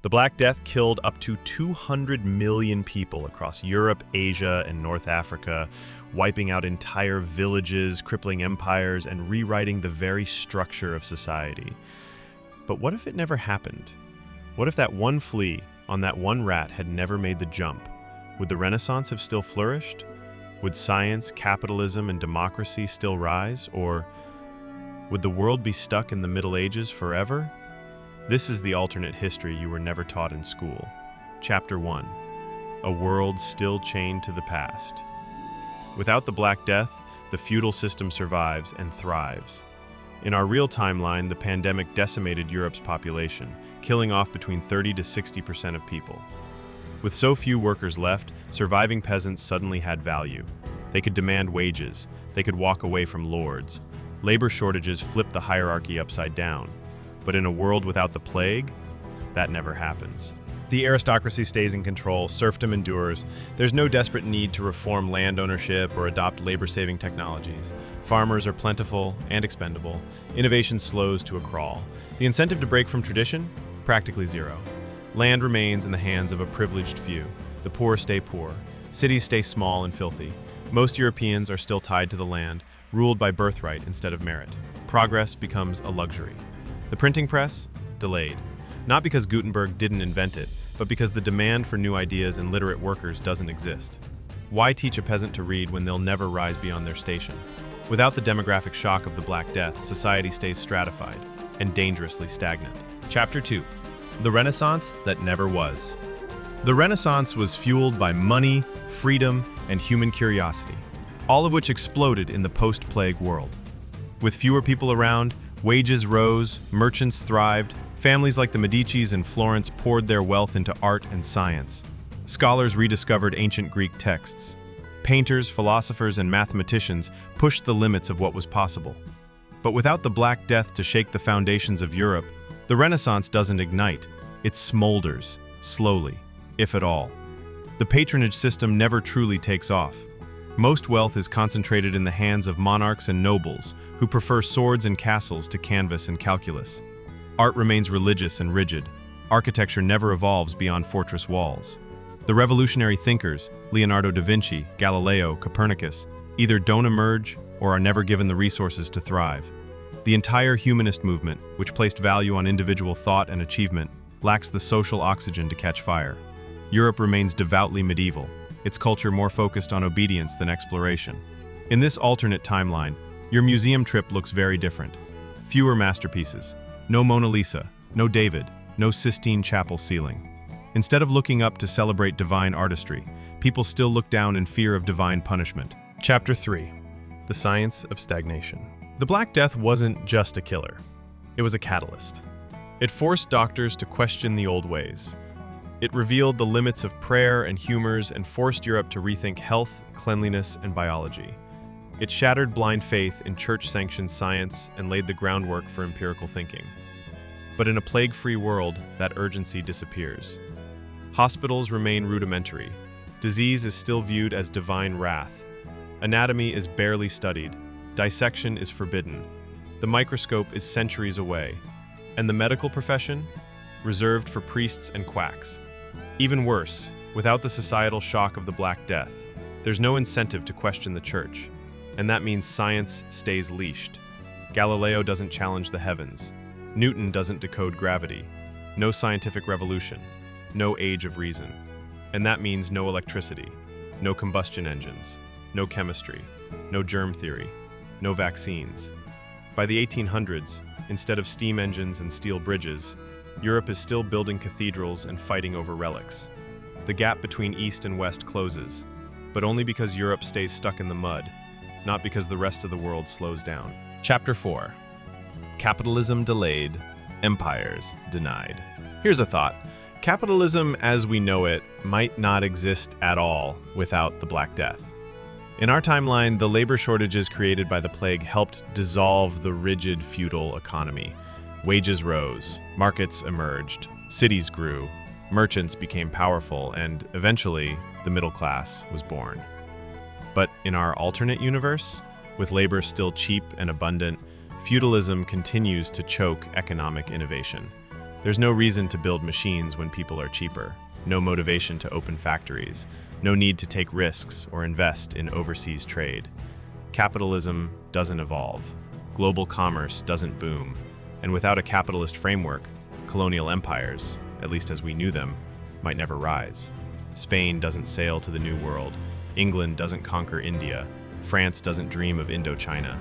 The Black Death killed up to 200 million people across Europe, Asia, and North Africa, wiping out entire villages, crippling empires, and rewriting the very structure of society. But what if it never happened? What if that one flea on that one rat had never made the jump? Would the Renaissance have still flourished? Would science, capitalism, and democracy still rise? Or would the world be stuck in the Middle Ages forever? This is the alternate history you were never taught in school. Chapter 1. A world still chained to the past. Without the Black Death, the feudal system survives and thrives. In our real timeline, the pandemic decimated Europe's population, killing off between 30 to 60% of people. With so few workers left, surviving peasants suddenly had value. They could demand wages. They could walk away from lords. Labor shortages flipped the hierarchy upside down. But in a world without the plague, that never happens. The aristocracy stays in control, serfdom endures. There's no desperate need to reform land ownership or adopt labor-saving technologies. Farmers are plentiful and expendable. Innovation slows to a crawl. The incentive to break from tradition? Practically zero. Land remains in the hands of a privileged few. The poor stay poor. Cities stay small and filthy. Most Europeans are still tied to the land, ruled by birthright instead of merit. Progress becomes a luxury. The printing press? Delayed. Not because Gutenberg didn't invent it, but because the demand for new ideas and literate workers doesn't exist. Why teach a peasant to read when they'll never rise beyond their station? Without the demographic shock of the Black Death, society stays stratified and dangerously stagnant. Chapter 2. The Renaissance that never was. The Renaissance was fueled by money, freedom, and human curiosity, all of which exploded in the post-plague world. With fewer people around, wages rose, merchants thrived, families like the Medicis in Florence poured their wealth into art and science. Scholars rediscovered ancient Greek texts. Painters, philosophers, and mathematicians pushed the limits of what was possible. But without the Black Death to shake the foundations of Europe, the Renaissance doesn't ignite. It smolders, slowly, if at all. The patronage system never truly takes off. Most wealth is concentrated in the hands of monarchs and nobles, who prefer swords and castles to canvas and calculus. Art remains religious and rigid. Architecture never evolves beyond fortress walls. The revolutionary thinkers, Leonardo da Vinci, Galileo, Copernicus, either don't emerge or are never given the resources to thrive. The entire humanist movement, which placed value on individual thought and achievement, lacks the social oxygen to catch fire. Europe remains devoutly medieval, its culture more focused on obedience than exploration. In this alternate timeline, your museum trip looks very different. Fewer masterpieces, no Mona Lisa, no David, no Sistine Chapel ceiling. Instead of looking up to celebrate divine artistry, people still look down in fear of divine punishment. Chapter 3. The Science of Stagnation. The Black Death wasn't just a killer. It was a catalyst. It forced doctors to question the old ways. It revealed the limits of prayer and humors and forced Europe to rethink health, cleanliness, and biology. It shattered blind faith in church-sanctioned science and laid the groundwork for empirical thinking. But in a plague-free world, that urgency disappears. Hospitals remain rudimentary. Disease is still viewed as divine wrath. Anatomy is barely studied. Dissection is forbidden. The microscope is centuries away. And the medical profession? Reserved for priests and quacks. Even worse, without the societal shock of the Black Death, there's no incentive to question the church. And that means science stays leashed. Galileo doesn't challenge the heavens. Newton doesn't decode gravity. No scientific revolution. No age of reason. And that means no electricity, no combustion engines, no chemistry, no germ theory, no vaccines. By the 1800s, instead of steam engines and steel bridges, Europe is still building cathedrals and fighting over relics. The gap between East and West closes, but only because Europe stays stuck in the mud, not because the rest of the world slows down. Chapter 4. Capitalism delayed, empires denied. Here's a thought. Capitalism as we know it might not exist at all without the Black Death. In our timeline, the labor shortages created by the plague helped dissolve the rigid feudal economy. Wages rose, markets emerged, cities grew, merchants became powerful, and eventually the middle class was born. But in our alternate universe, with labor still cheap and abundant, feudalism continues to choke economic innovation. There's no reason to build machines when people are cheaper, no motivation to open factories, no need to take risks or invest in overseas trade. Capitalism doesn't evolve, global commerce doesn't boom, and without a capitalist framework, colonial empires, at least as we knew them, might never rise. Spain doesn't sail to the New World, England doesn't conquer India, France doesn't dream of Indochina.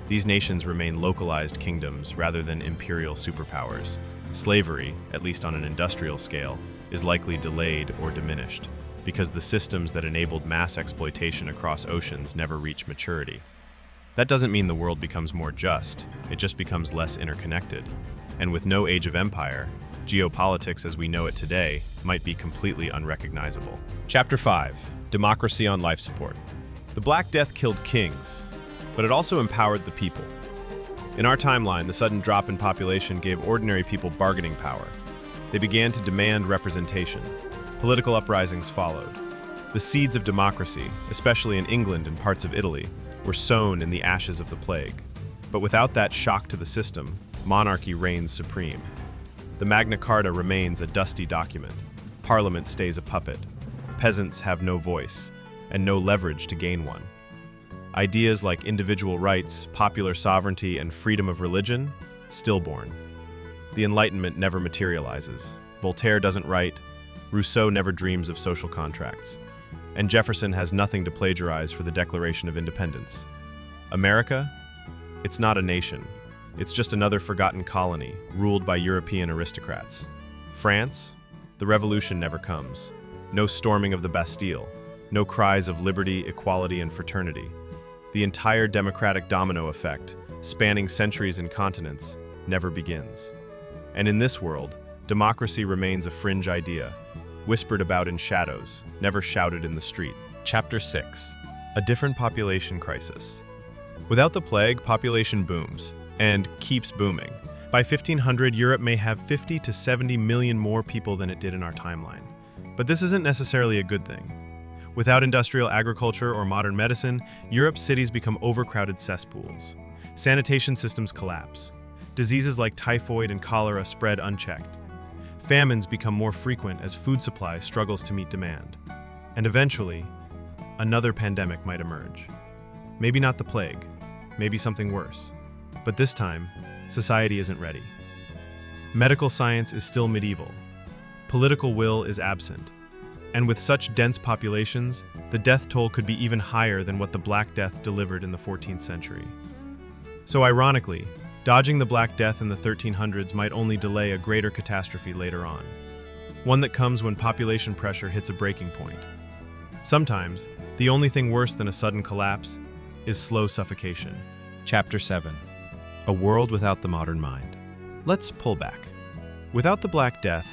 These nations remain localized kingdoms rather than imperial superpowers. Slavery, at least on an industrial scale, is likely delayed or diminished, because the systems that enabled mass exploitation across oceans never reach maturity. That doesn't mean the world becomes more just, it just becomes less interconnected. And with no age of empire, geopolitics as we know it today might be completely unrecognizable. Chapter 5. Democracy on Life Support. The Black Death killed kings, but it also empowered the people. In our timeline, the sudden drop in population gave ordinary people bargaining power. They began to demand representation. Political uprisings followed. The seeds of democracy, especially in England and parts of Italy, were sown in the ashes of the plague. But without that shock to the system, monarchy reigns supreme. The Magna Carta remains a dusty document. Parliament stays a puppet. Peasants have no voice, and no leverage to gain one. Ideas like individual rights, popular sovereignty, and freedom of religion, stillborn. The Enlightenment never materializes. Voltaire doesn't write, Rousseau never dreams of social contracts, and Jefferson has nothing to plagiarize for the Declaration of Independence. America? It's not a nation. It's just another forgotten colony, ruled by European aristocrats. France? The revolution never comes. No storming of the Bastille. No cries of liberty, equality, and fraternity. The entire democratic domino effect, spanning centuries and continents, never begins. And in this world, democracy remains a fringe idea, whispered about in shadows, never shouted in the street. Chapter 6. A different population crisis. Without the plague, population booms, and keeps booming. By 1500, Europe may have 50 to 70 million more people than it did in our timeline. But this isn't necessarily a good thing. Without industrial agriculture or modern medicine, Europe's cities become overcrowded cesspools. Sanitation systems collapse. Diseases like typhoid and cholera spread unchecked. Famines become more frequent as food supply struggles to meet demand. And eventually, another pandemic might emerge. Maybe not the plague, maybe something worse. But this time, society isn't ready. Medical science is still medieval. Political will is absent. And with such dense populations, the death toll could be even higher than what the Black Death delivered in the 14th century. So ironically, dodging the Black Death in the 1300s might only delay a greater catastrophe later on, one that comes when population pressure hits a breaking point. Sometimes, the only thing worse than a sudden collapse is slow suffocation. Chapter 7. A world without the modern mind. Let's pull back. Without the Black Death,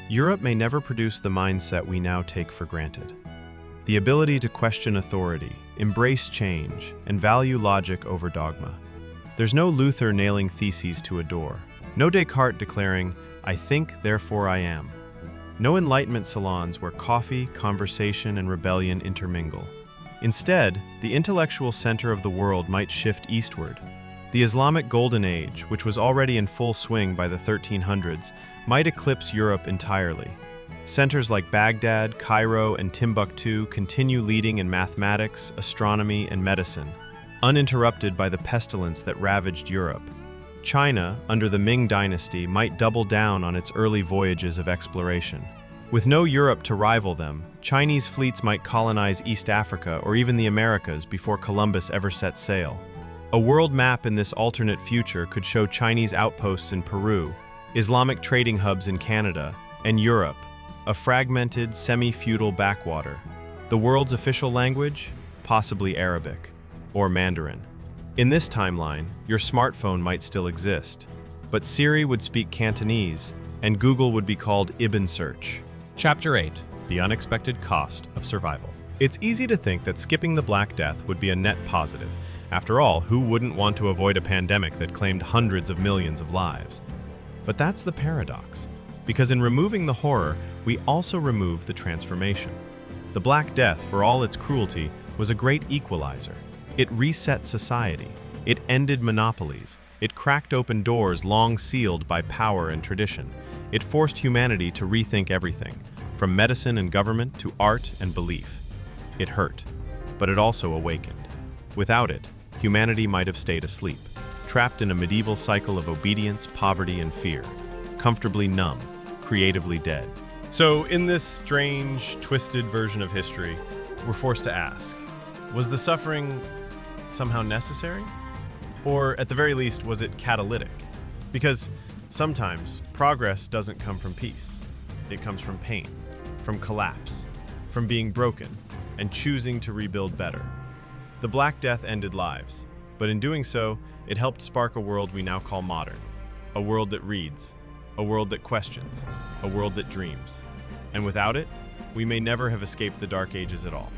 Europe may never produce the mindset we now take for granted. The ability to question authority, embrace change, and value logic over dogma. There's no Luther nailing theses to a door. No Descartes declaring, "I think, therefore I am." No Enlightenment salons where coffee, conversation, and rebellion intermingle. Instead, the intellectual center of the world might shift eastward. The Islamic Golden Age, which was already in full swing by the 1300s, might eclipse Europe entirely. Centers like Baghdad, Cairo, and Timbuktu continue leading in mathematics, astronomy, and medicine, uninterrupted by the pestilence that ravaged Europe. China, under the Ming dynasty, might double down on its early voyages of exploration. With no Europe to rival them, Chinese fleets might colonize East Africa or even the Americas before Columbus ever set sail. A world map in this alternate future could show Chinese outposts in Peru, Islamic trading hubs in Canada, and Europe, a fragmented, semi-feudal backwater. The world's official language? Possibly Arabic, or Mandarin. In this timeline, your smartphone might still exist, but Siri would speak Cantonese, and Google would be called Ibn Search. Chapter 8. The Unexpected Cost of Survival. It's easy to think that skipping the Black Death would be a net positive. After all, who wouldn't want to avoid a pandemic that claimed hundreds of millions of lives? But that's the paradox, because in removing the horror, we also remove the transformation. The Black Death, for all its cruelty, was a great equalizer. It reset society. It ended monopolies. It It cracked open doors long sealed by power and tradition. It forced humanity to rethink everything, from medicine and government to art and belief. It hurt, but it also awakened. Without it, humanity might have stayed asleep, trapped in a medieval cycle of obedience, poverty, and fear, comfortably numb, creatively dead. So, in this strange, twisted version of history, we're forced to ask, was the suffering somehow necessary? Or, at the very least, was it catalytic? Because sometimes progress doesn't come from peace. It comes from pain, from collapse, from being broken, and choosing to rebuild better. The Black Death ended lives, but in doing so, it helped spark a world we now call modern. A world that reads, a world that questions, a world that dreams. And without it, we may never have escaped the Dark Ages at all.